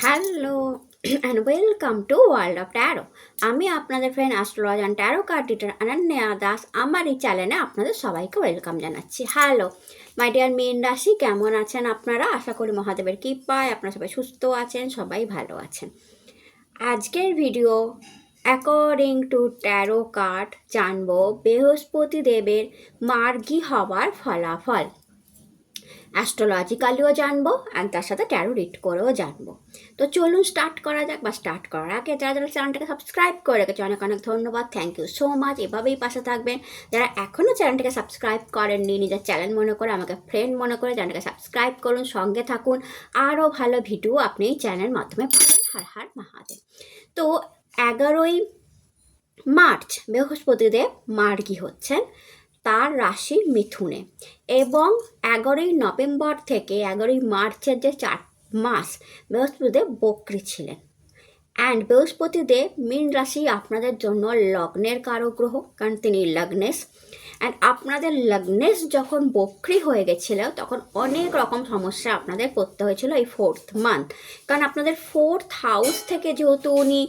Hello and welcome to world of taro. আমি আপনাদের friend astrologer and taro card reader Ananya Das. আমার এই চ্যানেলে আপনাদের সবাইকে ওয়েলকাম জানাচ্ছি। হ্যালো মাই ডিয়ার মীন রাশি, কেমন আছেন আপনারা? আশা করি মহাদেবের কৃপায় আপনারা সবাই সুস্থ আছেন, সবাই ভালো আছেন। আজকের video according to taro card জানবো বৃহস্পতি দেবের মার্গী হওয়ার ফলাফল। অ্যাস্ট্রোলজিক্যালিও জানবো আর তার সাথে ট্যারো রিড করেও জানবো। তো চলুন স্টার্ট করা যাক। বা স্টার্ট করার আগে যারা যারা চ্যানেলটাকে সাবস্ক্রাইব করে রেখেছে অনেক অনেক ধন্যবাদ, থ্যাংক ইউ সো মাচ। এভাবেই পাশে থাকবেন। যারা এখনও চ্যানেলটাকে সাবস্ক্রাইব করেননি, নিজের চ্যানেল মনে করে, আমাকে ফ্রেন্ড মনে করে চ্যানেলটাকে সাবস্ক্রাইব করুন, সঙ্গে থাকুন। আরও ভালো ভিডিও আপনি এই চ্যানেলের মাধ্যমে পাবেন। হর হর মহাদেব। তো 11ই মার্চ বৃহস্পতিদেব মার্গী হচ্ছেন, তার রাশি মিথুনে, এবং 11ই নভেম্বর থেকে 11ই মার্চের যে 4 মাস বৃহস্পতিদেব বক্রী ছিলেন। অ্যান্ড বৃহস্পতিদেব মীন রাশি আপনাদের জন্য লগ্নের কারক গ্রহ, কারণ তিনি লগ্নেশ। অ্যান্ড আপনাদের লগ্নেশ যখন বক্রী হয়ে গেছিল তখন অনেক রকম সমস্যা আপনাদের পড়তে হয়েছিল এই 4th মান্থ, কারণ আপনাদের 4th হাউস থেকে যেহেতু উনি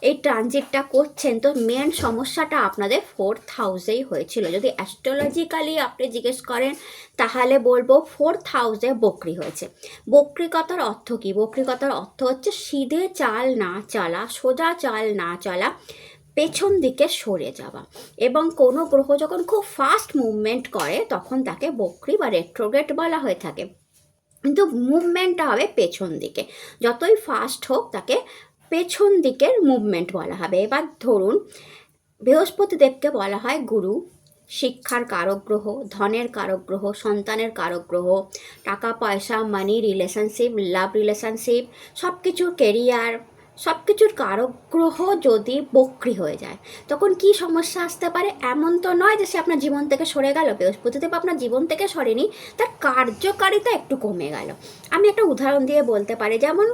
এই ট্রানজিটটা করছেন, তো মেন সমস্যাটা আপনাদের 4th হাউসেই হয়েছিল। যদি অ্যাস্ট্রোলজিক্যালি আপনি জিজ্ঞেস করেন তাহলে বলবো 4th হাউসে বক্রী হয়েছে। বক্রিকতার অর্থ কী? বক্রিকতার অর্থ হচ্ছে সিধে চাল না চলা, সোজা চাল না চলা, পেছন দিকে সরে যাওয়া। এবং কোনো গ্রহ যখন খুব ফাস্ট মুভমেন্ট করে তখন তাকে বক্রী বা রেট্রোগ্রেড বলা হয়ে থাকে, কিন্তু মুভমেন্টটা হবে পেছন দিকে। যতই ফাস্ট হোক তাকে পেছন দিকের মুভমেন্ট বলা হবে। এবার ধরুন বৃহস্পতিদেবকে বলা হয় গুরু, শিক্ষার কারক গ্রহ, ধনের কারক গ্রহ, সন্তানের কারক গ্রহ, টাকা পয়সা, মানি, রিলেশনশিপ, লাভ রিলেশনশিপ, সব কিছুর কেরিয়ার, সব কিছুর কারক গ্রহ যদি বক্রী হয়ে যায় তখন কি সমস্যা আসতে পারে? এমন তো নয় যে সে আপনার জীবন থেকে সরে গেল, বৃহস্পতিদেব আপনার জীবন থেকে সরেনি, তার কার্যকারিতা একটু কমে গেল। আমি একটা উদাহরণ দিয়ে বলতে পারি, যেমন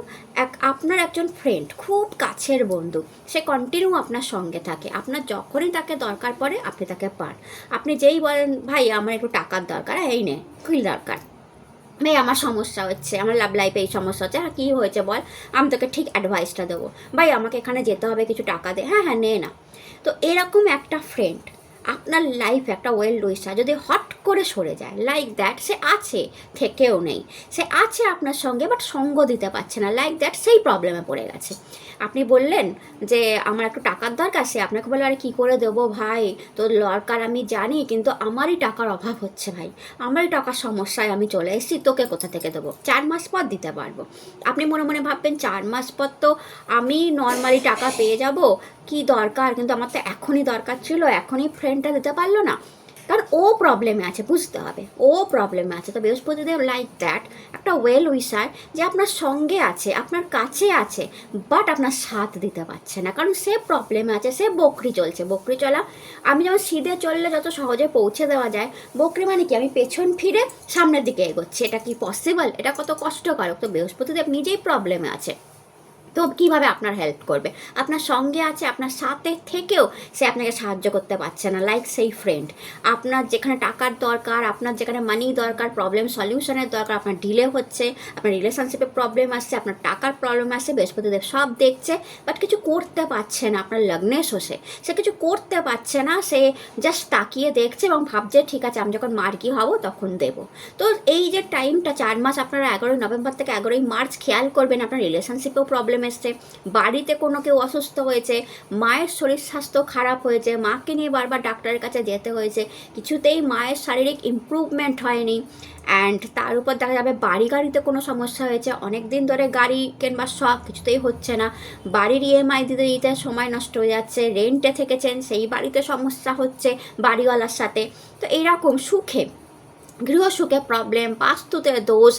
আপনার একজন ফ্রেন্ড, খুব কাছের বন্ধু, সে কন্টিনিউ আপনার সঙ্গে থাকে, আপনার যখনই তাকে দরকার পড়ে আপনি তাকে পান। আপনি যেই বলেন ভাই আমার একটু টাকার দরকার, এই নে কী দরকার, ভাই আমার সমস্যা হচ্ছে, আমার লাভ লাইফে এই সমস্যা হচ্ছে, হ্যাঁ কী হয়েছে বল, আমি তোকে ঠিক অ্যাডভাইসটা দেবো, ভাই আমাকে এখানে যেতে হবে, কিছু টাকা দে, হ্যাঁ হ্যাঁ নে না। তো এরকম একটা ফ্রেন্ড আপনার লাইফে, একটা ওয়েল উইশার যদি হট করে সরে যায়, লাইক দ্যাট, সে আছে থেকেও নেই, সে আছে আপনার সঙ্গে বাট সঙ্গ দিতে পারছে না, লাইক দ্যাট, সেই প্রবলেমে পড়ে গেছে। আপনি বললেন যে আমার একটু টাকার দরকার, সে আপনাকে বলে আরে কী করে দেবো ভাই, তোর দরকার আমি জানি, কিন্তু আমারই টাকার অভাব হচ্ছে ভাই, আমারই টাকার সমস্যায় আমি চলে এসেছি, তোকে কোথা থেকে দেবো, 4 মাস পর দিতে পারবো। আপনি মনে মনে ভাববেন 4 মাস পর তো আমি নর্মালি টাকা পেয়ে যাব, কি দরকার, কিন্তু আমার তো এখনই দরকার ছিল, এখনই ফ্রেন্ডটা দিতে পারলো না, কারণ ও প্রবলেমে আছে, বুঝতে হবে ও প্রবলেমে আছে। তো বৃহস্পতিদেব লাইক দ্যাট, একটা ওয়েল উইশার যে আপনার সঙ্গে আছে, আপনার কাছে আছে, বাট আপনার সাথ দিতে পারছে না, কারণ সে প্রবলেমে আছে, সে বকরি চলছে। বকরি চলা, আমি যেমন সিধে চললে যত সহজে পৌঁছে দেওয়া যায়, বকরি মানে কি আমি পেছন ফিরে সামনের দিকে এগোচ্ছি, এটা কি পসিবল? এটা কত কষ্টকারক। তো বৃহস্পতিদেব নিজেই প্রবলেমে আছে, তো কীভাবে আপনার হেল্প করবে? আপনার সঙ্গে আছে, আপনার সাথে থেকেও সে আপনাকে সাহায্য করতে পারছে না, লাইক সেই ফ্রেন্ড। আপনার যেখানে টাকার দরকার, আপনার যেখানে মানি দরকার, প্রবলেম সলিউশনের দরকার, আপনার ডিলে হচ্ছে, আপনার রিলেশনশিপে প্রবলেম আসছে, আপনার টাকার প্রবলেম আসছে, বৃহস্পতিদেব সব দেখছে, বাট কিছু করতে পারছে না। আপনার লগ্নেশ হোসে, সে কিছু করতে পারছে না, সে জাস্ট তাকিয়ে দেখছে এবং ভাবছে ঠিক আছে আমি যখন মার্গী হব তখন দেব। তো এই যে টাইমটা 4 মাস, আপনারা 11ই নভেম্বর থেকে 11ই মার্চ খেয়াল করবেন, আপনার রিলেশনশিপেও প্রবলেম এসছে, বাড়িতে কোনো কেউ অসুস্থ হয়েছে, মায়ের শরীর স্বাস্থ্য খারাপ হয়েছে, মাকে নিয়ে বারবার ডাক্তারের কাছে যেতে হয়েছে, কিছুতেই মায়ের শারীরিক ইমপ্রুভমেন্ট হয়নি। অ্যান্ড তার উপর দেখা যাবে বাড়ি গাড়িতে কোনো সমস্যা হয়েছে, অনেক দিন ধরে গাড়ি কেনবার শখ কিছুতেই হচ্ছে না, বাড়ির ইএমআই দিতে দিতে সময় নষ্ট হয়ে যাচ্ছে, রেন্টে থেকেছেন সেই বাড়িতে সমস্যা হচ্ছে বাড়িওয়ালার সাথে। তো এইরকম সুখে, গৃহসুখে প্রবলেম, বাস্তুতে দোষ,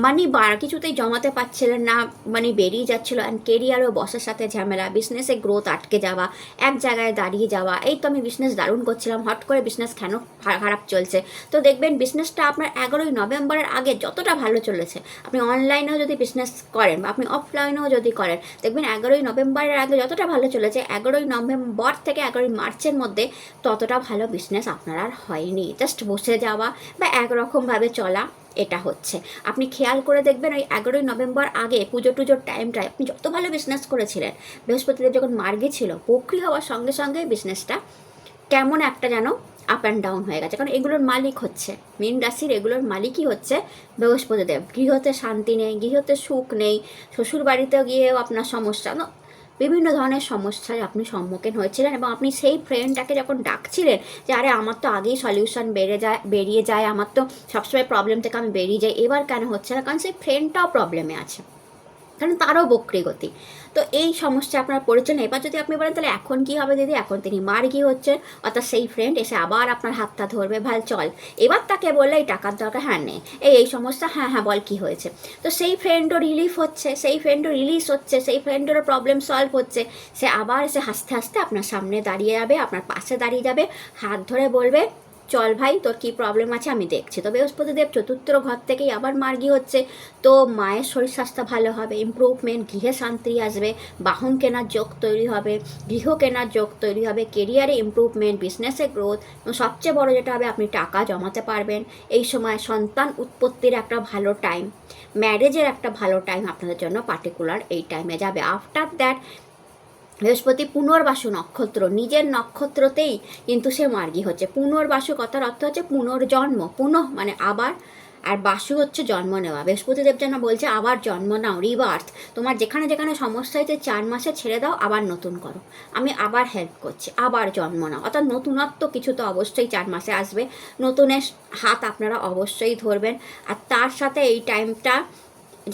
মানি কিছুতেই জমাতে পারছিলেন না, মানি বেরিয়ে যাচ্ছিলো, অ্যান্ড কেরিয়ারও বসের সাথে ঝামেলা, বিজনেসে গ্রোথ আটকে যাওয়া, এক জায়গায় দাঁড়িয়ে যাওয়া, এই তো আমি বিজনেস দারুণ করছিলাম, হট করে বিজনেস কেন খারাপ চলছে। তো দেখবেন বিজনেসটা আপনার 11ই নভেম্বরের আগে যতটা ভালো চলেছে, আপনি অনলাইনেও যদি বিজনেস করেন বা আপনি অফলাইনেও যদি করেন, দেখবেন 11ই নভেম্বরের আগে যতটা ভালো চলেছে, 11ই নভেম্বর থেকে 11ই মার্চের মধ্যে ততটা ভালো বিজনেস আপনার আর হয়নি। জাস্ট বসে যাওয়া বা একরকমভাবে চলা, এটা হচ্ছে, আপনি খেয়াল করে দেখবেন ওই 11ই নভেম্বর আগে পুজো টুজোর টাইমটায় আপনি যত ভালো বিজনেস করেছিলেন, বৃহস্পতিদেব যখন মার্গে ছিল, বক্রি হওয়ার সঙ্গে সঙ্গে বিজনেসটা কেমন একটা যেন আপ অ্যান্ড ডাউন হয়ে গেছে। কারণ এগুলোর মালিক হচ্ছে মীন রাশির, এগুলোর মালিকই হচ্ছে বৃহস্পতিদেব। গৃহতে শান্তি নেই, গৃহতে সুখ নেই, শ্বশুর বাড়িতে গিয়েও আপনার সমস্যা, বিভিন্ন ধরনের সমস্যায় আপনি সম্মুখীন হয়েছিলেন। এবং আপনি সেই ফ্রেন্ডটাকে যখন ডাকছিলেন যে আরে আমার তো আগেই সলিউশন বেরিয়ে যায়, আমার তো সবসময় প্রবলেম থেকে আমি বেরিয়ে যাই, এবার কেন হচ্ছে না? কারণ সেই ফ্রেন্ডটাও প্রবলেমে আছে, কারণ তারও বক্রি গতি। তো এই সমস্যা আপনার পড়েছেন। এবার যদি আপনি বলেন তাহলে এখন কী হবে দিদি, এখন তিনি মার্গী হচ্ছেন, অর্থাৎ সেই ফ্রেন্ড এসে আবার আপনার হাতটা ধরবে, ভাই চল। এবার তাকে বললে এই টাকার দরকার, হ্যাঁ নে, এই সমস্যা, হ্যাঁ হ্যাঁ বল কী হয়েছে। তো সেই ফ্রেন্ডও রিলিফ হচ্ছে, সেই ফ্রেন্ডও রিলিজ হচ্ছে, সেই ফ্রেন্ডেরও প্রবলেম সলভ হচ্ছে। সে আবার এসে হাসতে হাসতে আপনার সামনে দাঁড়িয়ে যাবে, আপনার পাশে দাঁড়িয়ে যাবে, হাত ধরে বলবে চল ভাই তোর কী প্রবলেম আছে আমি দেখছি। তো বৃহস্পতিদেব চতুর্থ ঘর থেকেই আবার মার্গী হচ্ছে, তো মায়ের শরীর স্বাস্থ্য ভালো হবে, ইমপ্রুভমেন্ট, গৃহে শান্তি আসবে, বাহন কেনার যোগ তৈরি হবে, গৃহ কেনার যোগ তৈরি হবে, কেরিয়ারে ইমপ্রুভমেন্ট, বিজনেসে গ্রোথ, এবং সবচেয়ে বড় যেটা হবে আপনি টাকা জমাতে পারবেন। এই সময় সন্তান উৎপত্তির একটা ভালো টাইম, ম্যারেজের একটা ভালো টাইম আপনাদের জন্য পার্টিকুলার এই টাইমে যাবে। আফটার দ্যাট বৃহস্পতি পুনর্বাসু নক্ষত্র, নিজের নক্ষত্রতেই কিন্তু সে মার্গী হচ্ছে। পুনর্বাসু কথার অর্থ হচ্ছে পুনর্জন্ম, পুনঃ মানে আবার, আর বাসু হচ্ছে জন্ম নেওয়া। বৃহস্পতিদেব যেন বলছে আবার জন্ম নাও, রিবার্থ। তোমার যেখানে যেখানে সমস্যা হয়েছে 4 মাসে ছেড়ে দাও, আবার নতুন করো, আমি আবার হেল্প করছি, আবার জন্ম নাও। অর্থাৎ নতুনত্ব কিছু তো অবশ্যই 4 মাসে আসবে, নতুনের হাত আপনারা অবশ্যই ধরবেন। আর তার সাথে এই টাইমটা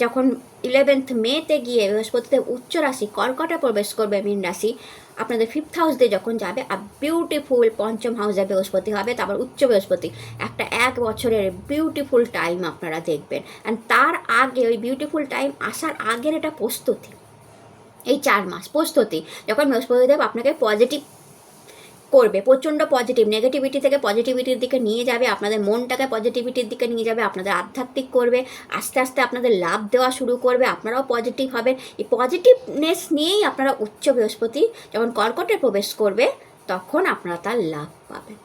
যখন 11th মেতে গিয়ে বৃহস্পতিদেব উচ্চ রাশি কর্কটে প্রবেশ করবে, মীন রাশি, আপনাদের 5th হাউস দিয়ে যখন যাবে, আর বিউটিফুল পঞ্চম হাউসে বৃহস্পতি হবে, তারপর উচ্চ বৃহস্পতি, একটা 1 বছরের বিউটিফুল টাইম আপনারা দেখবেন। অ্যান্ড তার আগে ওই বিউটিফুল টাইম আসার আগের এটা প্রস্তুতি, এই 4 মাস প্রস্তুতি, যখন বৃহস্পতিদেব আপনাকে পজিটিভ করবে, প্রচণ্ড পজিটিভ, নেগেটিভিটি থেকে পজিটিভিটির দিকে নিয়ে যাবে, আপনাদের মনটাকে পজিটিভিটির দিকে নিয়ে যাবে, আপনাদের আধ্যাত্মিক করবে, আস্তে আস্তে আপনাদের লাভ দেওয়া শুরু করবে, আপনারাও পজিটিভ হবেন। এই পজিটিভনেস নিয়েই আপনারা উচ্চ বৃহস্পতি যখন কর্কটে প্রবেশ করবে, তখন আপনারা তার লাভ পাবেন,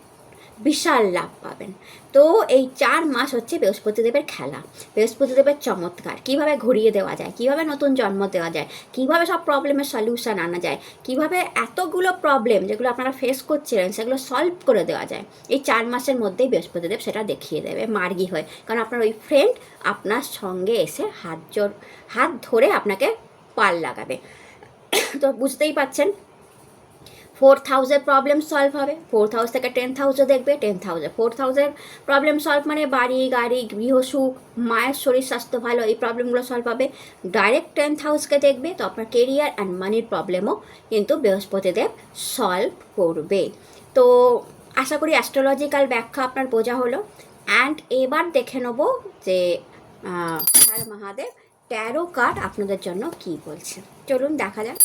বিশাল লাভ পাবেন। তো এই 4 মাস হচ্ছে বৃহস্পতিদেবের খেলা, বৃহস্পতিদেবের চমৎকার, কিভাবে ঘুরিয়ে দেওয়া যায়, কিভাবে নতুন জন্ম দেওয়া যায়, কিভাবে সব প্রবলেমের সলিউশন আনা যায়, কিভাবে এতগুলো প্রবলেম যেগুলো আপনারা ফেস করছিলেন সেগুলো সলভ করে দেওয়া যায়। এই 4 মাসের মধ্যেই বৃহস্পতিদেব সেটা দেখিয়ে দেবে মার্গী হয়ে। কারণ আপনার ওই ফ্রেন্ড আপনার সঙ্গে এসে হাত ধরে আপনাকে পাল লাগাবে। তো বুঝতেই পাচ্ছেন 4th হাউসের প্রবলেম সলভ হবে, 4th হাউস থেকে 10th হাউসে দেখবে, 10th হাউসে 4th হাউসের প্রবলেম সলভ মানে বাড়ি গাড়ি গৃহসুখ, মায়ের শরীর স্বাস্থ্য ভালো, এই প্রবলেমগুলো সলভ হবে। ডাইরেক্ট 10th হাউসকে দেখবে, তো আপনার কেরিয়ার অ্যান্ড মানির প্রবলেমও কিন্তু বৃহস্পতিদেব সলভ করবে। তো আশা করি অ্যাস্ট্রোলজিক্যাল ব্যাখ্যা আপনার বোঝা হলো। অ্যান্ড এবার দেখে নেব যে হর মহাদেব ট্যারো কার্ড আপনাদের জন্য কি বলছে। চলুন দেখা যাক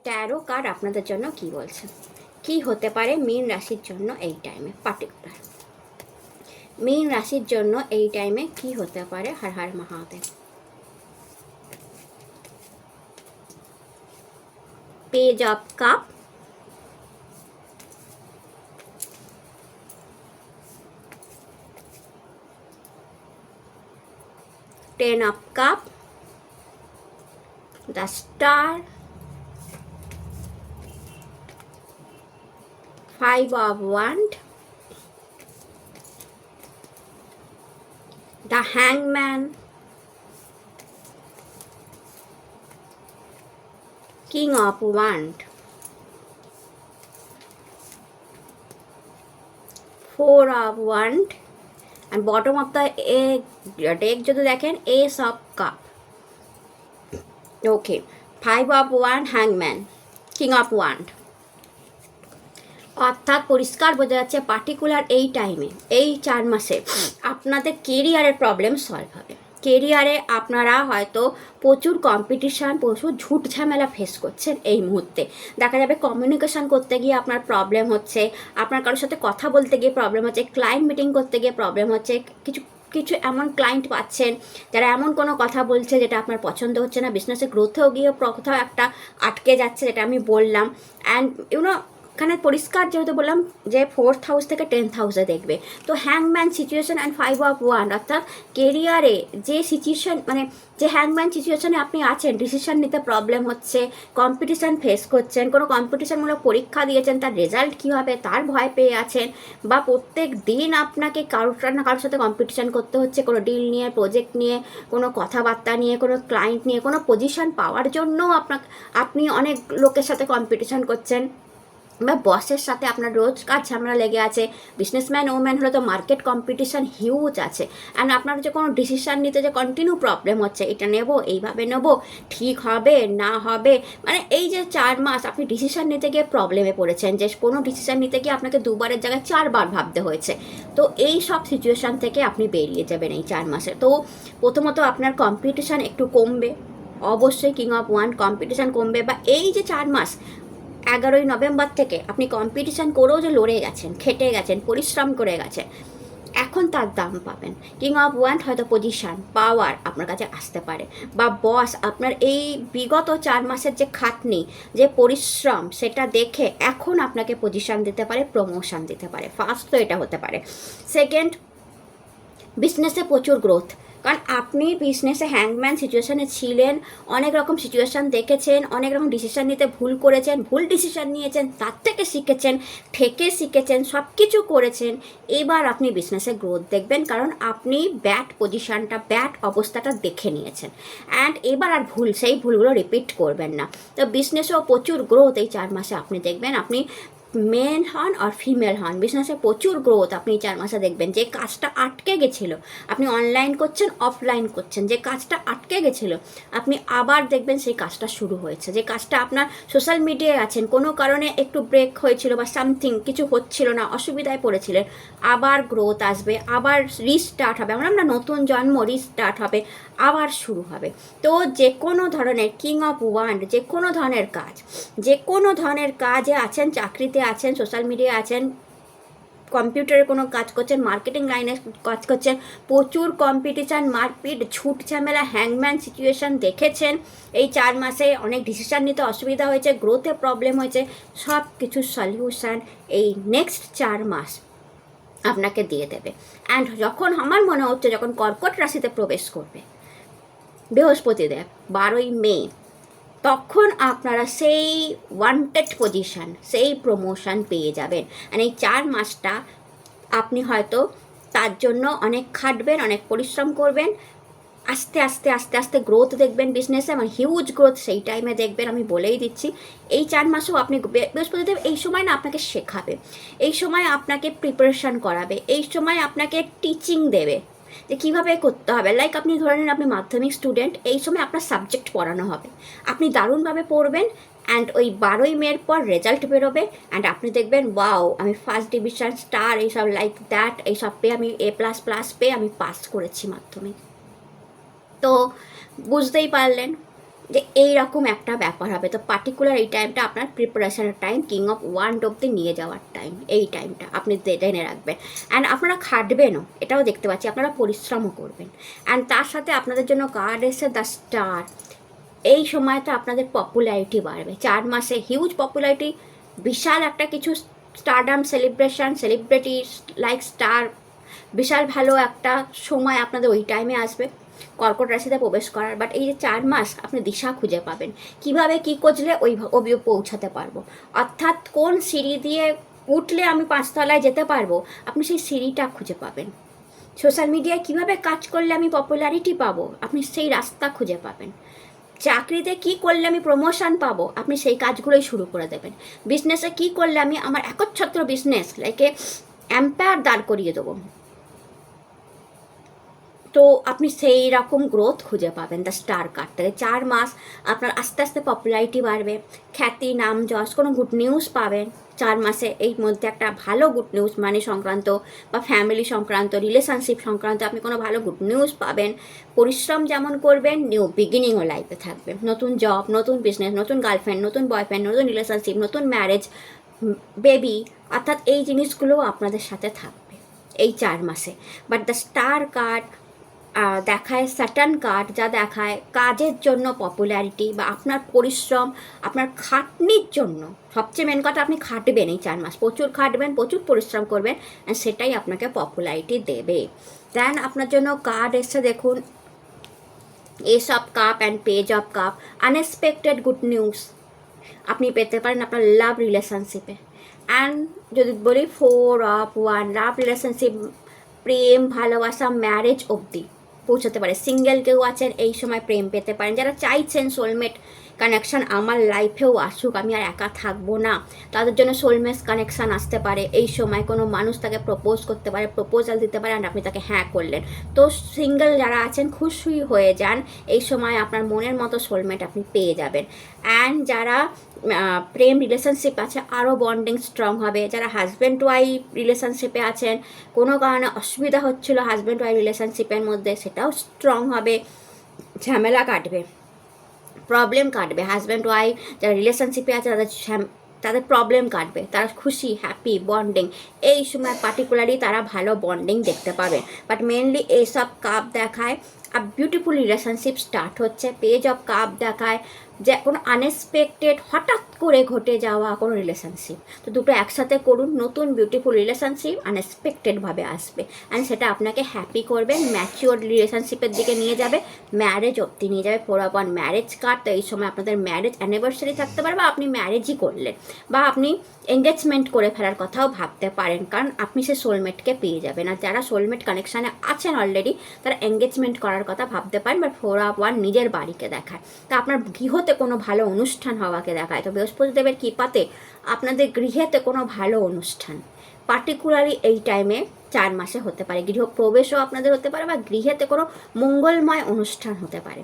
ট্যারো কার্ড আপনাদের জন্য কি বলছে, কি হতে পারে মীন রাশির জন্য এই টাইমে পার্টিকুলার। মীন রাশির জন্য এই টাইমে কি হতে পারে, Har Har Mahadev. Page of cup, ten of cup, the star, 5 of wand, the hangman, king of wand, 4 of wand, and bottom of the deck যদি দেখেন ace of cup, okay 5 of wand, hangman, king of wand। অর্থাৎ পরিষ্কার বোঝা যাচ্ছে particular এই টাইমে, এই 4 মাসে আপনাদের কেরিয়ারের প্রবলেম সলভ হবে। কেরিয়ারে আপনারা হয়তো প্রচুর কম্পিটিশান, প্রচুর ঝুট ঝামেলা ফেস করছেন এই মুহূর্তে। দেখা যাবে কমিউনিকেশান করতে গিয়ে আপনার প্রবলেম হচ্ছে, আপনার কারোর সাথে কথা বলতে গিয়ে প্রবলেম হচ্ছে, ক্লায়েন্ট মিটিং করতে গিয়ে প্রবলেম হচ্ছে, কিছু এমন ক্লায়েন্ট পাচ্ছেন যারা এমন কোনো কথা বলছে যেটা আপনার পছন্দ হচ্ছে না, বিজনেসে গ্রোথেও গিয়ে কোথাও একটা আটকে যাচ্ছে, যেটা আমি বললাম। অ্যান্ড এখানে পরিষ্কার যেহেতু বললাম যে 4th হাউস থেকে 10th হাউসে দেখবে। তো হ্যাংম্যান সিচুয়েশন অ্যান্ড 5 অফ ওয়ান্ড, অর্থাৎ কেরিয়ারে যে সিচুয়েশন, মানে যে হ্যাংম্যান সিচুয়েশনে আপনি আছেন, ডিসিশন নিতে প্রবলেম হচ্ছে, কম্পিটিশান ফেস করছেন, কোনো কম্পিটিশনমূলক পরীক্ষা দিয়েছেন, তার রেজাল্ট কী হবে তার ভয় পেয়ে আছেন, বা প্রত্যেক দিন আপনাকে কারোর না কারোর সাথে কম্পিটিশান করতে হচ্ছে, কোনো ডিল নিয়ে, প্রজেক্ট নিয়ে, কোনো কথাবার্তা নিয়ে, কোনো ক্লায়েন্ট নিয়ে, কোনো পজিশন পাওয়ার জন্য আপনি অনেক লোকের সাথে কম্পিটিশান করছেন, বা বসের সাথে আপনার রোজ কাজ ঝামেলা লেগে আছে। বিজনেসম্যান ওম্যান হলে তো মার্কেট কম্পিটিশান হিউজ আছে, অ্যান্ড আপনার যে কোনো ডিসিশান নিতে যে কন্টিনিউ প্রবলেম হচ্ছে, এটা নেব, এইভাবে নেব, ঠিক হবে না হবে, মানে এই যে 4 মাস আপনি ডিসিশান নিতে গিয়ে প্রবলেমে পড়েছেন, যে কোনো ডিসিশান নিতে গিয়ে আপনাকে 2বারের জায়গায় 4বার ভাবতে হয়েছে। তো এই সব সিচুয়েশান থেকে আপনি বেরিয়ে যাবেন এই 4 মাসে। তো প্রথমত আপনার কম্পিটিশান একটু কমবে, অবশ্যই কিং অফ ওয়ান্ড, কম্পিটিশান কমবে, বা এই যে 4 মাস 11ই নভেম্বর থেকে আপনি কম্পিটিশান করেও যে লড়ে গেছেন, খেটে গেছেন, পরিশ্রম করে গেছেন, এখন তার দাম পাবেন। কিং অফ ওয়ান্ড হয়তো পজিশান পাওয়ার আপনার কাছে আসতে পারে, বা বস আপনার এই বিগত 4 মাসের যে খাটনি, যে পরিশ্রম, সেটা দেখে এখন আপনাকে পজিশান দিতে পারে, প্রমোশন দিতে পারে। ফার্স্ট তো এটা হতে পারে। সেকেন্ড, বিজনেসে প্রচুর গ্রোথ, কারণ আপনি বিজনেসে হ্যাংম্যান সিচুয়েশানে ছিলেন, অনেক রকম সিচুয়েশান দেখেছেন, অনেক রকম ডিসিশান নিতে ভুল করেছেন, ভুল ডিসিশান নিয়েছেন, তার থেকে শিখেছেন, ঠেকে শিখেছেন, সব কিছু করেছেন। এবার আপনি বিজনেসে গ্রোথ দেখবেন, কারণ আপনি ব্যাড পজিশানটা, ব্যাড অবস্থাটা দেখে নিয়েছেন, অ্যান্ড এবার আর সেই ভুলগুলো রিপিট করবেন না। তো বিজনেসেও প্রচুর গ্রোথ এই 4 মাসে আপনি দেখবেন। আপনি মেল হন আর ফিমেল হন, বিজনেসে প্রচুর গ্রোথ আপনি 4 মাসে দেখবেন। যে কাজটা আটকে গেছিলো, আপনি অনলাইন করছেন, অফলাইন করছেন, যে কাজটা আটকে গেছিলো আপনি আবার দেখবেন সেই কাজটা শুরু হয়েছে। যে কাজটা আপনার সোশ্যাল মিডিয়ায় আছেন, কোনো কারণে একটু ব্রেক হয়েছিল বা সামথিং কিছু হচ্ছিল না, অসুবিধায় পড়েছিলেন, আবার গ্রোথ আসবে, আবার রিস্টার্ট হবে। আমরা নতুন জন্ম, রিস্টার্ট হবে, আবার শুরু হবে। তো যে কোনো ধরনের কিং অফ ওয়ান্ড, যে কোনো ধরনের কাজ, যে কোনো ধরনের কাজে আছেন, চাকরিতে আছেন, সোশ্যাল মিডিয়ায় আছেন, কম্পিউটারে কোনো কাজ করছেন, মার্কেটিং লাইনে কাজ করছেন, প্রচুর কম্পিটিশান, মারপিট, ঝুট ঝামেলা, হ্যাংম্যান সিচুয়েশান দেখেছেন এই 4 মাসে, অনেক ডিসিশান নিতে অসুবিধা হয়েছে, গ্রোথে প্রবলেম হয়েছে, সব কিছুর সলিউশান এই নেক্সট 4 মাস আপনাকে দিয়ে দেবে। অ্যান্ড যখন আমার মনে হচ্ছে যখন কর্কট রাশিতে প্রবেশ করবে বৃহস্পতিদেব 12ই মে, তখন আপনারা সেই ওয়ান্টেড পজিশান, সেই প্রমোশন পেয়ে যাবেন। আর এই 4 মাসটা আপনি হয়তো তার জন্য অনেক খাটবেন, অনেক পরিশ্রম করবেন, আস্তে আস্তে আস্তে আস্তে গ্রোথ দেখবেন বিজনেসে, এবং হিউজ গ্রোথ সেই টাইমে দেখবেন। আমি বলেই দিচ্ছি, এই 4 মাসেও আপনি বৃহস্পতিদেব এই সময় না আপনাকে শেখাবে, এই সময় আপনাকে প্রিপারেশান করাবে, এই সময় আপনাকে টিচিং দেবে যে কীভাবে করতে হবে। লাইক আপনি ধরে নিন আপনি মাধ্যমিক স্টুডেন্ট, এই সময় আপনার সাবজেক্ট পড়ানো হবে, আপনি দারুণভাবে পড়বেন, অ্যান্ড ওই 12ই মের পর রেজাল্ট বেরোবে, অ্যান্ড আপনি দেখবেন ওয়াও আমি ফার্স্ট ডিভিশন, স্টার, এইসব লাইক দ্যাট, এইসব পেয়ে আমি A++ পেয়ে আমি পাস করেছি মাধ্যমিক। তো বুঝতেই পারলেন যে এইরকম একটা ব্যাপার হবে। তো পার্টিকুলার এই টাইমটা আপনার প্রিপারেশনের টাইম, কিং অফ ওয়ান্ড অব্দি নিয়ে যাওয়ার টাইম, এই টাইমটা আপনি জেনে রাখবেন। অ্যান্ড আপনারা খাটবেনও, এটাও দেখতে পাচ্ছি, আপনারা পরিশ্রমও করবেন। অ্যান্ড তার সাথে আপনাদের জন্য কার্ড এসে দ্য স্টার, এই সময়টা আপনাদের পপুলারিটি বাড়বে। 4 মাসে হিউজ পপুলারিটি, বিশাল একটা কিছু stardom, celebration, celebrity like star, বিশাল ভালো একটা সময় আপনাদের ওই টাইমে আসবে কর্কট রাশিতে প্রবেশ করার। বাট এই যে 4 মাস আপনি দিশা খুঁজে পাবেন, কিভাবে কি করলে ওই পৌঁছাতে পারবো, অর্থাৎ কোন সিঁড়ি দিয়ে উঠলে আমি 5 তলায় যেতে পারবো, আপনি সেই সিঁড়িটা খুঁজে পাবেন। সোশ্যাল মিডিয়ায় কিভাবে কাজ করলে আমি পপুলারিটি পাবো, আপনি সেই রাস্তা খুঁজে পাবেন। চাকরিতে কি করলে আমি প্রমোশন পাবো, আপনি সেই কাজগুলোই শুরু করে দেবেন। বিজনেসে কি করলে আমি আমার একচ্ছত্র বিজনেস লাইকে এম্পায়ার দাঁড় করিয়ে দেবো, তো আপনি সেই রকম গ্রোথ খুঁজে পাবেন দ্য স্টার কার্ড থেকে। 4 মাস আপনার আস্তে আস্তে পপুলারিটি বাড়বে, খ্যাতি, নাম, যশ, কোনো গুড নিউজ পাবেন 4 মাসে। এই মধ্যে একটা ভালো গুড নিউজ, মানি সংক্রান্ত বা ফ্যামিলি সংক্রান্ত, রিলেশনশিপ সংক্রান্ত আপনি কোনো ভালো গুড নিউজ পাবেন। পরিশ্রম যেমন করবেন, নিউ বিগিনিংও লাইফে থাকবে, নতুন জব, নতুন বিজনেস, নতুন গার্লফ্রেন্ড, নতুন বয়ফ্রেন্ড, নতুন রিলেশনশিপ, নতুন ম্যারেজ, বেবি, অর্থাৎ এই জিনিসগুলো আপনাদের সাথে থাকবে এই 4 মাসে। বাট দ্য স্টার কার্ড দেখায় সার্টান কার্ড, যা দেখায় কাজের জন্য পপুলারিটি বা আপনার পরিশ্রম, আপনার খাটনির জন্য। সবচেয়ে মেন কথা, আপনি খাটবেন এই 4 মাস, প্রচুর খাটবেন, প্রচুর পরিশ্রম করবেন, অ্যান্ড সেটাই আপনাকে পপুলারিটি দেবে। দেন আপনার জন্য কার্ড এসছে দেখুন, S of cup and page of cup. Unexpected good news আপনি পেতে পারেন আপনার লাভ রিলেশনশিপে। অ্যান্ড যদি বলি 4 অফ 1, লাভ রিলেশনশিপ, প্রেম, ভালোবাসা, ম্যারেজ অবধি পৌঁছাতে পারে। সিঙ্গেল কেউ আছেন, এই সময় প্রেম পেতে পারেন। যারা চাইছেন সোলমেট কানেকশান আমার লাইফেও আসুক, আমি আর একা থাকবো না, তাদের জন্য সোলমেট কানেকশান আসতে পারে এই সময়। কোনো মানুষ তাকে প্রপোজ করতে পারে, প্রপোজাল দিতে পারে, আর আপনি তাকে হ্যাঁ করলেন। তো সিঙ্গেল যারা আছেন খুশি হয়ে যান, এই সময় আপনার মনের মতো সোলমেট আপনি পেয়ে যাবেন। অ্যান্ড যারা প্রেম রিলেশনশিপ আছে, আরও বন্ডিং স্ট্রং হবে। যারা হাজব্যান্ড ওয়াইফ রিলেশনশিপে আছেন, কোনো কারণে অসুবিধা হচ্ছিল হাজব্যান্ড ওয়াইফ রিলেশনশিপের মধ্যে, সেটাও স্ট্রং হবে, ঝামেলা কাটবে, প্রবলেম কাটবে। হাজব্যান্ড ওয়াইফ যারা রিলেশনশিপে আছে তাদের প্রবলেম কাটবে, তারা খুশি, হ্যাপি, বন্ডিং, এই সময় পার্টিকুলারলি তারা ভালো বন্ডিং দেখতে পাবে। বাট মেনলি এইসব কাপ দেখায় আর বিউটিফুল রিলেশনশিপ স্টার্ট হচ্ছে। পেজ অফ কাপ দেখায় যে কোনো আনএক্সপেক্টেড হঠাৎ করে ঘটে যাওয়া কোনো রিলেশনশিপ। তো দুটো একসাথে করুন, নতুন বিউটিফুল রিলেশনশিপ আনএক্সপেক্টেডভাবে আসবে, অ্যান্ড সেটা আপনাকে হ্যাপি করবে, ম্যাচিওর রিলেশনশিপের দিকে নিয়ে যাবে, ম্যারেজ অবধি নিয়ে যাবে। 4 অফ 1 ম্যারেজ কার্ড। তো এই সময় আপনাদের ম্যারেজ অ্যানিভার্সারি থাকতে পারে, বা আপনি ম্যারেজই করলেন, বা আপনি এঙ্গেজমেন্ট করে ফেলার কথাও ভাবতে পারেন, কারণ আপনি সে সোলমেটকে পেয়ে যাবেন। আর যারা সোলমেট কানেকশানে আছেন অলরেডি, তারা এঙ্গেজমেন্ট করার কথা ভাবতে পারেন। বাট 4 অফ 1 নিজের বাড়িকে দেখায়, তা আপনার গৃহতে কোনো ভালো অনুষ্ঠান হওয়াকে দেখায়। তো বৃহস্পতিদেবের কৃপাতে আপনাদের গৃহেতে কোনো ভালো অনুষ্ঠান পার্টিকুলারলি এই টাইমে 4 মাসে হতে পারে। গৃহপ্রবেশও আপনাদের হতে পারে, বা গৃহেতে কোনো মঙ্গলময় অনুষ্ঠান হতে পারে।